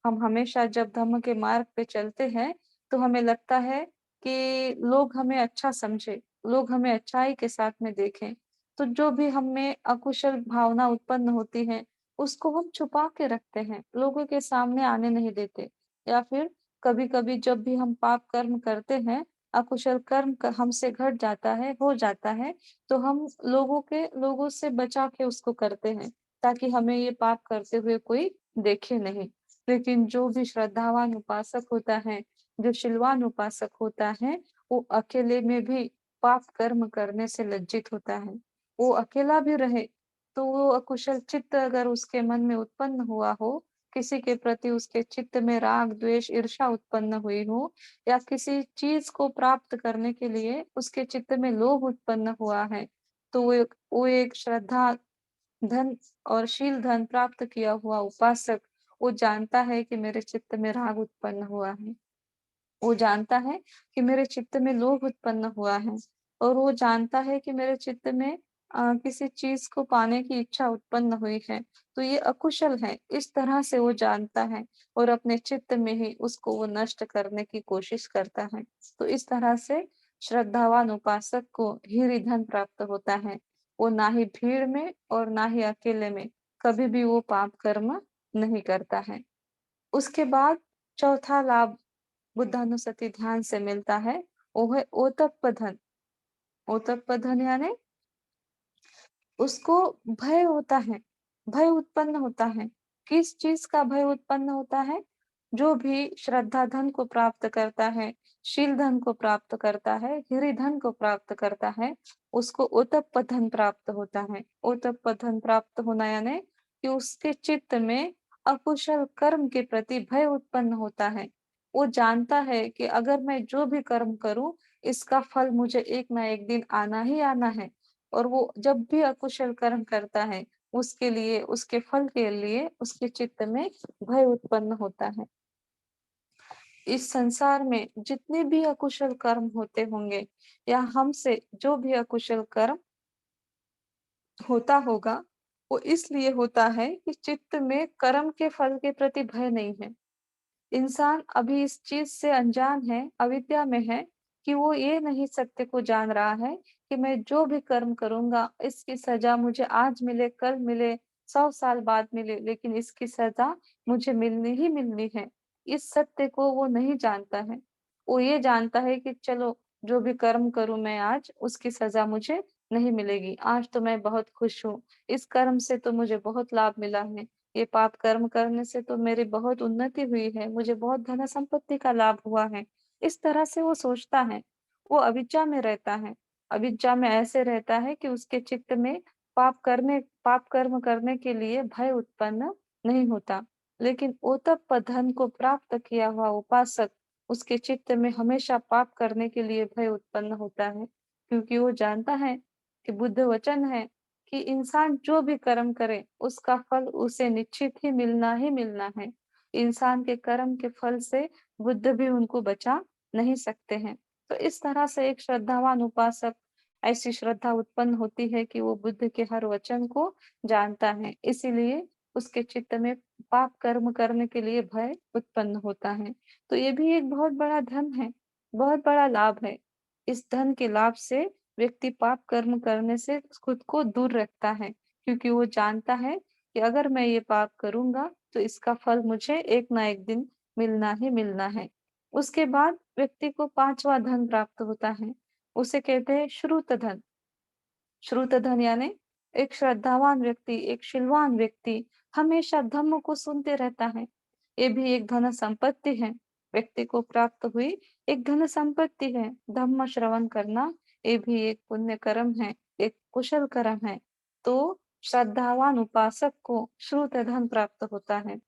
S1: हम हमेशा जब धम्म के मार्ग पे चलते हैं, तो हमें लगता है कि लोग हमें अच्छा समझे, लोग हमें अच्छाई के साथ में देखें। तो जो भी हम में अकुशल भावना उत्पन्न होती है, उसको हम छुपा के रखते हैं, लोगों के सामने आने नहीं देते। या फिर कभी-कभी जब भी हम पाप कर्म करते हैं, अकुशल कर्म हमसे घट जाता है, हो जाता है, तो हम लोगों से बचा के उसको करते हैं, ताकि हमें ये पाप करते हुए कोई देखे नहीं। लेकिन जो भी श्रद्धावान उपासक होता है, जो शीलवान उपासक होता है, वो अकेले में भी पाप कर्म करने से लज्जित होता है। वो अकेला भी रहे, तो वो अकुशल चित्त अगर उसके मन में उत्पन्न हुआ हो, किसी के प्रति उसके चित्त में राग, द्वेष, ईर्ष्या उत्पन्न हुई हो या किसी चीज़ को प्राप्त करने के लिए उसके चित्त में लोभ उत्पन्न हुआ है, तो वो एक श्रद्धा धन और शील धन प्राप्त किया हुआ उपासक, वो जानता है कि मेरे चित्त में राग उत्पन्न हुआ है। वो जानता है कि मेरे चित्त में लोभ उत्पन्न हुआ है और वो जानता है कि मेरे चित्त में किसी चीज़ को पाने की इच्छा उत्पन्न हुई है, तो ये अकुशल है। इस तरह से वो जानता है और अपने चित्त में ही उसको वो नष्ट करने की कोशिश करता है। तो इस तरह से श्रद्धावान उपासक को ही धन प्राप्त होता है। वो ना ही भीड़ में और ना ही अकेले में कभी भी वो पाप कर्म नहीं करता है। उसके बाद चौथा लाभ बुद्धानुස්සति ध्यान से मिलता है, वो है ओतप्प धन। ओतप्प धन यानी उसको भय होता है, भय उत्पन्न होता है। किस चीज़ का भय उत्पन्न होता है? जो भी श्रद्धा धन को प्राप्त करता है, शील धन को प्राप्त करता है, हिरि धन को प्राप्त करता है, उसको ओतप्प धन प्राप्त होता है। ओतप्प धन प्राप्त होना यानी कि उसके चित्त में अकुशल कर्म के प्रति भय उत्पन्न होता है। वो जानता है कि अगर मैं जो भी कर्म करूँ, इसका फल मुझे एक ना एक दिन आना ही आना है। और वो जब भी अकुशल कर्म करता है, उसके लिए, उसके फल के लिए उसके चित्त में भय उत्पन्न होता है। इस संसार में जितने भी अकुशल कर्म होते होंगे या हमसे जो भी अकुशल कर्म होता होगा, वो इसलिए होता है कि चित्त में कर्म के फल के प्रति भय नहीं है। इंसान अभी इस चीज़ से अनजान है, अविद्या में है कि वो ये नहीं सत्य को जान रहा है कि मैं जो भी कर्म करूँगा, इसकी सज़ा मुझे आज मिले, कल मिले, 100 साल बाद मिले, लेकिन इसकी सज़ा मुझे मिलनी ही मिलनी है। इस सत्य को वो नहीं जानता है। वो ये जानता है कि चलो, जो भी कर्म करूँ मैं आज, उसकी सज़ा मुझे नहीं मिलेगी। आज तो मैं बहुत खुश हूँ, इस कर्म से तो मुझे बहुत लाभ मिला है। ये पाप कर्म करने से तो मेरी बहुत उन्नति हुई है, मुझे बहुत धन संपत्ति का लाभ हुआ है। इस तरह से वो सोचता है, वो अविद्या में रहता है। अविद्या में ऐसे रहता है कि उसके चित्त में पाप कर्म करने के लिए भय उत्पन्न नहीं होता। लेकिन ओतप्प धन को प्राप्त किया हुआ उपासक, उसके चित्त में हमेशा पाप करने के लिए भय उत्पन्न होता है, क्योंकि वो जानता है कि बुद्ध वचन है कि इंसान जो भी कर्म करे, उसका फल उसे निश्चित ही मिलना है। इंसान के कर्म के फल से बुद्ध भी उनको बचा नहीं सकते हैं। तो इस तरह से एक श्रद्धावान उपासक, ऐसी श्रद्धा उत्पन्न होती है कि वो बुद्ध के हर वचन को जानता है। इसीलिए उसके चित्त में पाप कर्म करने के लिए भय उत्पन्न होता है। तो ये भी एक बहुत बड़ा धन है, बहुत बड़ा लाभ है। इस धन के लाभ से व्यक्ति पाप कर्म करने से खुद को दूर रखता है, क्योंकि वो जानता है कि अगर मैं ये पाप करूँगा, तो इसका फल मुझे एक ना एक दिन मिलना ही मिलना है। उसके बाद व्यक्ति को 5वाँ धन प्राप्त होता है, उसे कहते हैं श्रुत धन। श्रुत धन यानी एक श्रद्धावान व्यक्ति, एक शीलवान व्यक्ति हमेशा धम्म को सुनते रहता है। ये भी एक धन संपत्ति है, व्यक्ति को प्राप्त हुई एक धन संपत्ति है। धम्म श्रवण करना ये भी एक पुण्य कर्म है, एक कुशल कर्म है। तो श्रद्धावान उपासक को श्रुत धन प्राप्त होता है।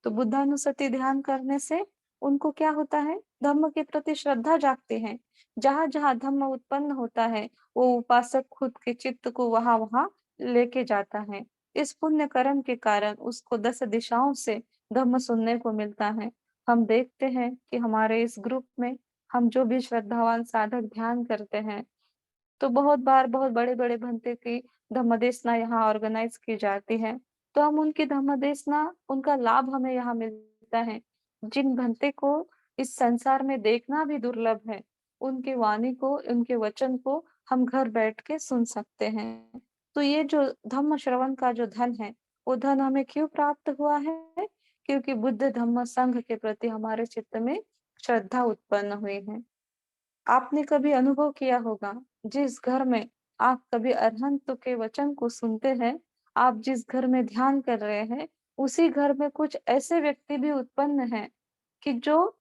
S1: तो बुद्धानुස්සति ध्यान करने से उनको क्या होता है? धम्म के प्रति श्रद्धा जागती है। जहाँ-जहाँ धम्म उत्पन्न होता है, वो उपासक खुद के चित्त को वहाँ-वहाँ लेके जाता है। इस पुण्य कर्म के कारण उसको 10 दिशाओं से धम्म सुनने को मिलता है। हम देखते हैं कि हमारे इस ग्रुप में हम जो भी श्रद्धावान साधक ध्यान करते हैं, तो बहुत बार बहुत बड़े-बड़े भंते की धम्मदेशना यहाँ ऑर्गेनाइज़ की जाती है। तो हम उनकी धम्मदेशना, उनका लाभ हमें यहाँ मिलता है। जिन भंते को इस संसार में देखना भी दुर्लभ है, उनकी वाणी को, उनके वचन को हम घर बैठ के सुन सकते हैं। तो ये जो धम्म श्रवण का जो धन है, वो धन हमें क्यों प्राप्त हुआ है? क्योंकि बुद्ध धम्म संघ के प्रति हमारे चित्त में श्रद्धा उत्पन्न हुई है। आपने कभी अनुभव किया होगा, जिस घर में आप कभी अरहंत के वचन को सुनते हैं, आप जिस घर में ध्यान कर रहे हैं, उसी घर में कुछ ऐसे व्यक्ति भी उत्पन्न हैं कि जो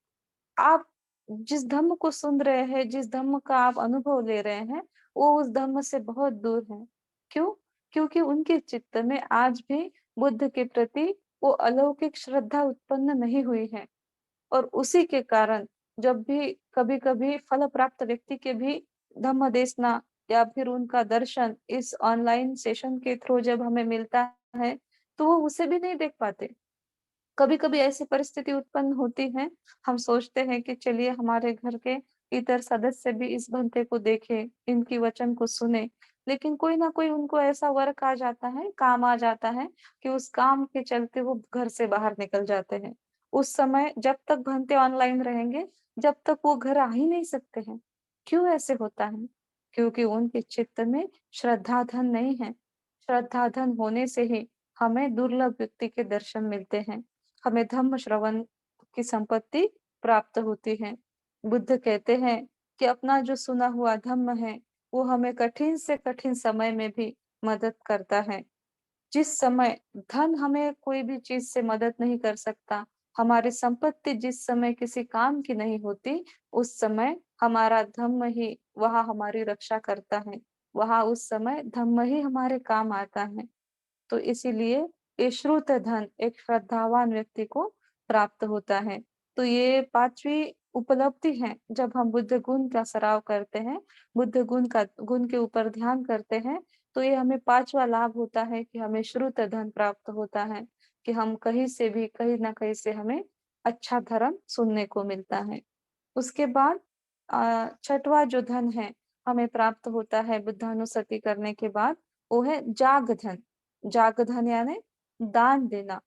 S1: आप जिस धम्म को सुन रहे हैं, जिस धम्म का आप अनुभव ले रहे हैं, वो उस धम्म से बहुत दूर हैं। क्यों? क्योंकि उनके चित्त में आज भी बुद्ध के प्रति वो अलौकिक श्रद्धा उत्पन्न नहीं हुई है। और उसी के कारण जब भी कभी-कभी फल प्राप्त व्यक्ति के भी धम्म देसना या फिर उनका दर्शन इस ऑनलाइन सेशन के थ्रू जब हमें मिलता है, तो वो उसे भी नहीं देख पाते। कभी-कभी ऐसी परिस्थिति उत्पन्न होती है, हम सोचते हैं कि चलिए हमारे घर के इतर सदस्य भी इस भंते को देखें, इनकी वचन को सुने, लेकिन कोई ना कोई उनको ऐसा वर्क आ जाता है, काम आ जाता है कि उस काम के चलते वो घर से बाहर निकल जाते हैं। उस समय जब तक भंते ऑनलाइन रहेंगे, जब तक वो घर आ ही नहीं सकते हैं। क्यों ऐसे होता है? क्योंकि उनके चित्त में श्रद्धा धन नहीं है। श्रद्धा धन होने से ही हमें दुर्लभ व्यक्ति के दर्शन मिलते हैं। हमें धम्म श्रवण की संपत्ति प्राप्त होती है। बुद्ध कहते हैं कि अपना जो सुना हुआ धम्म है, वो हमें कठिन से कठिन समय में भी मदद करता है। जिस समय धन हमें कोई भी चीज़ से मदद नहीं कर सकता, हमारी संपत्ति जिस समय किसी काम की नहीं होती, उस समय हमारा धम्म ही वहाँ हमारी रक्षा करता है। वहाँ उस समय धम्म ही हमारे काम आता है। तो इसीलिए ये श्रुत धन एक श्रद्धावान व्यक्ति को प्राप्त होता है। तो ये 5वीं उपलब्धि है, जब हम बुद्ध गुण का सराव करते हैं, बुद्ध गुण के ऊपर ध्यान करते हैं, तो ये हमें 5वां लाभ होता है कि हमें श्रुत धन प्राप्त होता है, कि हम कहीं से भी, कहीं न कहीं से हमें अच्छा धर्म सुनने को मिलता है। उसके बाद 6वां जो धन है, हमें प्राप्त होता है बुद्धानुसति करने के बाद, वो है जाग धन। जाग धन यानी दान देना।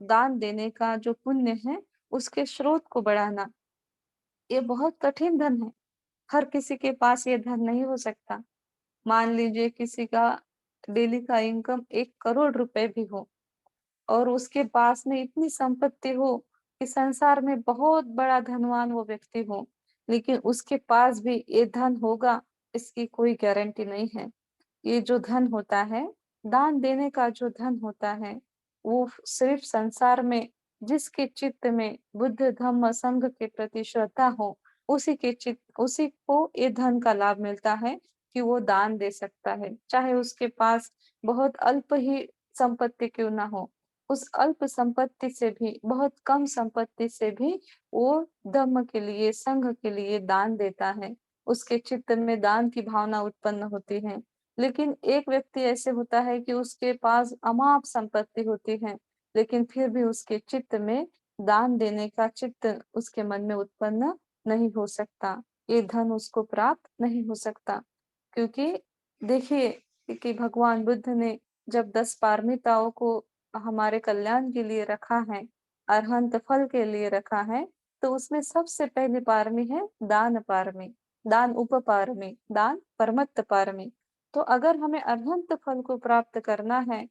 S1: दान देने का जो पुण्य है, उसके स्रोत को बढ़ाना। ये बहुत कठिन धन है। हर किसी के पास ये धन नहीं हो सकता। मान लीजिए किसी का डेली का इनकम 1 करोड़ रुपए भी हो और उसके पास में इतनी संपत्ति हो कि संसार में बहुत बड़ा धनवान वो व्यक्ति हो, लेकिन उसके पास भी ये धन होगा, इसकी कोई गारंटी नहीं है। ये जो धन होता है, दान देने का जो धन होता है, वो सिर्फ संसार में जिसके चित्त में बुद्ध धम्म संघ के प्रति श्रद्धा हो, उसी को ये धन का लाभ मिलता है कि वो दान दे सकता है। चाहे उसके पास बहुत अल्प ही संपत्ति क्यों ना हो, उस अल्प संपत्ति से भी, बहुत कम संपत्ति से भी वो धम्म के लिए, संघ के लिए दान देता है। उसके चित्त में दान की भावना उत्पन्न होती है। लेकिन एक व्यक्ति ऐसे होता है कि उसके पास अमाप संपत्ति होती है, लेकिन फिर भी उसके चित्त में दान देने का चित्त उसके मन में उत्पन्न नहीं हो सकता। ये धन उसको प्राप्त नहीं हो सकता। क्योंकि देखिए कि भगवान बुद्ध ने जब 10 पारमिताओं को हमारे कल्याण के लिए रखा है, अरहंत फल के लिए रखा है, तो उसमें सबसे पहली पारमी है दान पारमी, दान उपपारमी, दान परमत्त पारमी। तो अगर हमें अरहंत फल को प्राप्त करना है,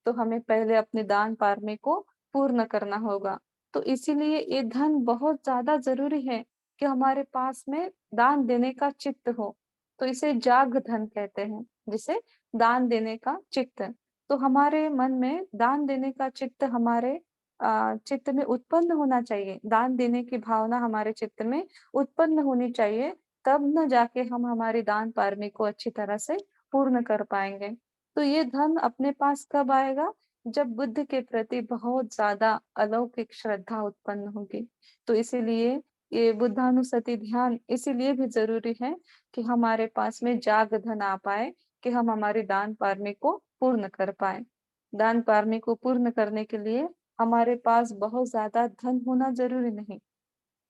S1: तो हमें पहले अपने दान पारमी को पूर्ण करना होगा। तो इसीलिए ये धन बहुत ज़्यादा ज़रूरी है कि हमारे पास में दान देने का चित्त हो। तो इसे जाग धन कहते हैं, जिसे दान देने का चित्त। तो हमारे मन में दान देने का चित्त हमारे चित्त में उत्पन्न होना चाहिए। दान देने की भावना हमारे चित्त में उत्पन्न होनी चाहिए, तब न जाके हम हमारी दान पारमी को अच्छी तरह से पूर्ण कर पाएँगे। तो ये धन अपने पास कब आएगा? जब बुद्ध के प्रति बहुत ज़्यादा अलौकिक श्रद्धा उत्पन्न होगी। तो इसीलिए ये बुद्धानुसति ध्यान इसीलिए भी ज़रूरी है कि हमारे पास में जाग धन आ पाए, कि हम हमारी दान पारमी को पूर्ण कर पाएँ। दान पारमी को पूर्ण करने के लिए हमारे पास बहुत ज़्यादा धन होना ज़रूरी नहीं।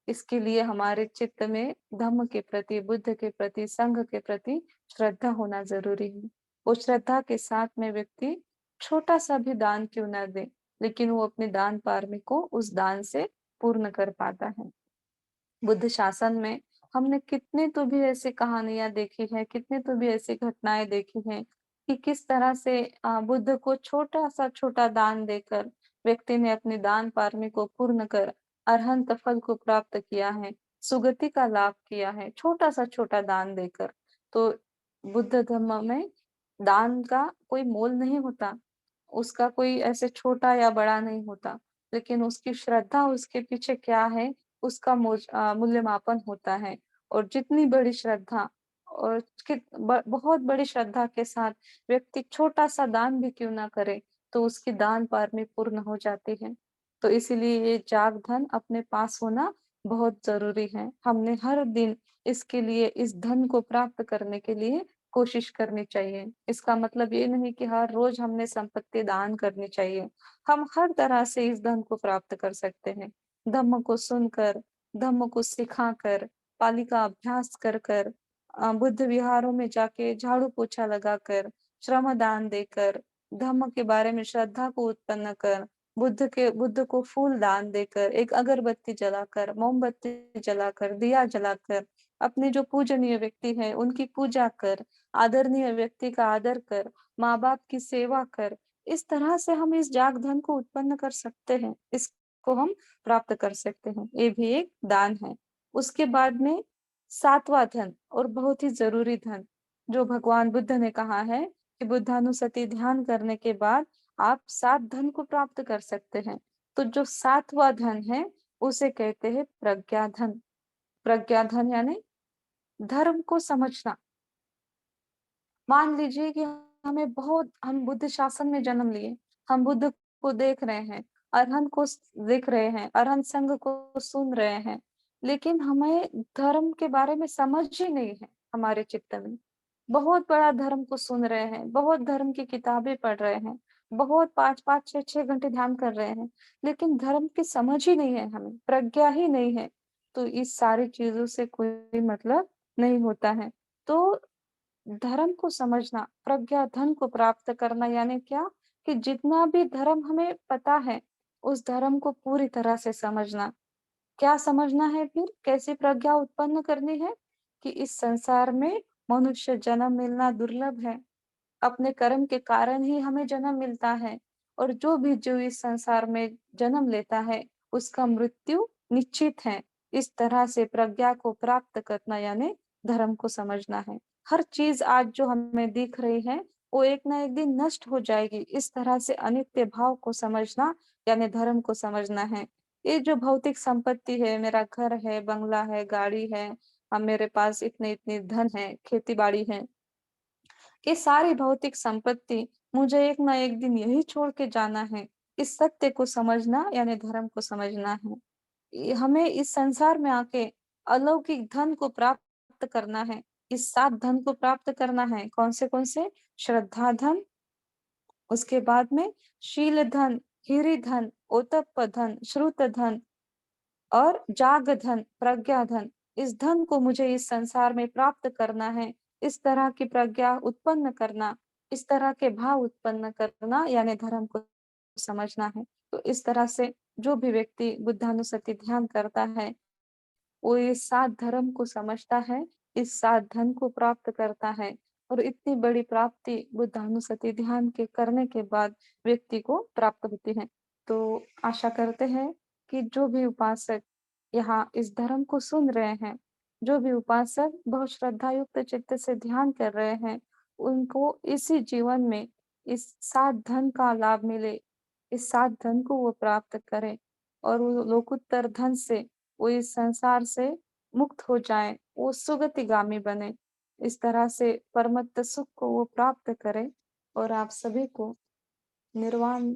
S1: इसके लिए हमारे चित्त में धम्म के प्रति, बुद्ध के प्रति, संघ के प्रति श्रद्धा होना ज़रूरी है। वो श्रद्धा के साथ में व्यक्ति छोटा-सा भी दान क्यों ना दे, लेकिन वो अपने दान पारमी को उस दान से पूर्ण कर पाता है। बुद्ध शासन में हमने कितने तो भी ऐसी कहानियाँ देखी हैं, कितने तो भी ऐसी घटनाएँ देखी हैं कि किस तरह से बुद्ध को छोटा-सा छोटा दान देकर व्यक्ति ने अपनी दान पारमी को पूर्ण कर अरहंत फल को प्राप्त किया है, सुगति का लाभ किया है, छोटा-सा छोटा दान देकर। तो बुद्ध धर्म में दान का कोई मोल नहीं होता। उसका कोई ऐसे छोटा या बड़ा नहीं होता, लेकिन उसकी श्रद्धा उसके पीछे क्या है, उसका मूल्यमापन होता है। और जितनी बड़ी श्रद्धा और कित ब बहुत बड़ी श्रद्धा के साथ व्यक्ति छोटा-सा दान भी क्यों ना करे, तो उसकी दान पारमी पूर्ण हो जाती है। तो इसीलिए ये जाग धन अपने पास होना बहुत ज़रूरी है। हमने हर दिन इसके लिए, इस धन को प्राप्त करने के लिए कोशिश करनी चाहिए। इसका मतलब ये नहीं कि हर रोज़ हमने संपत्ति दान करनी चाहिए। हम हर तरह से इस धन को प्राप्त कर सकते हैं। धम्म को सुनकर, धम्म को सिखाकर, पाली का अभ्यास कर कर, बुद्ध विहारों में जाके झाड़ू-पोछा लगाकर, श्रमदान देकर, धम्म के बारे में श्रद्धा को उत्पन्न कर, बुद्ध को फूल दान देकर, एक अगरबत्ती जलाकर, मोमबत्ती जलाकर, दिया जलाकर, अपने जो पूजनीय व्यक्ति हैं, उनकी पूजा कर, आदरणीय व्यक्ति का आदर कर, माँ-बाप की सेवा कर। इस तरह से हम इस जाग धन को उत्पन्न कर सकते हैं। इस को हम प्राप्त कर सकते हैं। ये भी एक दान है। उसके बाद में 7वाँ धन और बहुत ही ज़रूरी धन, जो भगवान बुद्ध ने कहा है कि बुद्धानुसति ध्यान करने के बाद आप 7 धन को प्राप्त कर सकते हैं। तो जो 7वाँ धन है, उसे कहते हैं प्रज्ञा धन। प्रज्ञा धन यानी धर्म को समझना। मान लीजिए कि हम बुद्ध शासन में जन्म लिए, हम बुद्ध को देख रहे हैं, अरहंत को देख रहे हैं, अरहंत संघ को सुन रहे हैं, लेकिन हमें धर्म के बारे में समझ ही नहीं है हमारे चित्त में। बहुत बड़ा धर्म को सुन रहे हैं, बहुत धर्म की किताबें पढ़ रहे हैं, बहुत 5-5 6-6 घंटे ध्यान कर रहे हैं, लेकिन धर्म की समझ ही नहीं है हमें, प्रज्ञा ही नहीं है, तो इस सारी चीज़ों से कोई मतलब नहीं होता है। तो धर्म को समझना, प्रज्ञा धन को प्राप्त करना यानी क्या? कि जितना भी धर्म हमें पता है, उस धर्म को पूरी तरह से समझना। क्या समझना है फिर? कैसी प्रज्ञा उत्पन्न करनी है? कि इस संसार में मनुष्य जन्म मिलना दुर्लभ है। अपने कर्म के कारण ही हमें जन्म मिलता है और जो भी जीव इस संसार में जन्म लेता है, उसका मृत्यु निश्चित है। इस तरह से प्रज्ञा को प्राप्त करना यानी धर्म को समझना है। हर चीज़ आज जो हमें दिख रही है, वो एक ना एक दिन नष्ट हो जाएगी। इस तरह से अनित्य भाव को समझना यानी धर्म को समझना है। ये जो भौतिक संपत्ति है, मेरा घर है, बंगला है, गाड़ी है, मेरे पास इतने-इतने धन है, खेती-बाड़ी है, ये सारी भौतिक संपत्ति मुझे एक ना एक दिन यही छोड़ के जाना है। इस सत्य को समझना यानी धर्म को समझना है। हमें इस संसार में आके अलौकिक धन को प्राप्त करना है। इस 7 धन को प्राप्त करना है। कौन से? श्रद्धा धन, उसके बाद में शील धन, हिरि धन, ओतप्प धन, श्रुत धन और जाग धन, प्रज्ञा धन। इस धन को मुझे इस संसार में प्राप्त करना है। इस तरह की प्रज्ञा उत्पन्न करना, इस तरह के भाव उत्पन्न करना यानी धर्म को समझना है। तो इस तरह से जो भी व्यक्ति बुद्धानुसति ध्यान करता है, वो इस 7 धर्म को समझता है, इस 7 धन को प्राप्त करता है और इतनी बड़ी प्राप्ति बुद्धानुसति ध्यान के करने के बाद व्यक्ति को प्राप्त होती है। तो आशा करते हैं कि जो भी उपासक यहाँ इस धर्म को सुन रहे हैं, जो भी उपासक बहुत श्रद्धायुक्त चित्त से ध्यान कर रहे हैं, उनको इसी जीवन में इस 7 धन का लाभ मिले, इस 7 धन को वो प्राप्त करें और वो लोकोत्तर धन से वो इस संसार से मुक्त हो जाएँ, वो सुगतिगामी बने। इस तरह से परमत्त सुख को वो प्राप्त करें और आप सभी को निर्वाण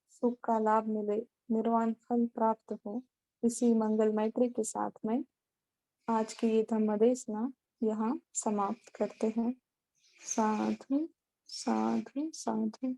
S1: सुख का लाभ मिले, निर्वाण फल प्राप्त हो। इसी मंगल मैत्री के साथ में आज की ये धम्मदेशना यहाँ समाप्त करते हैं। साधु, साधु, साधु।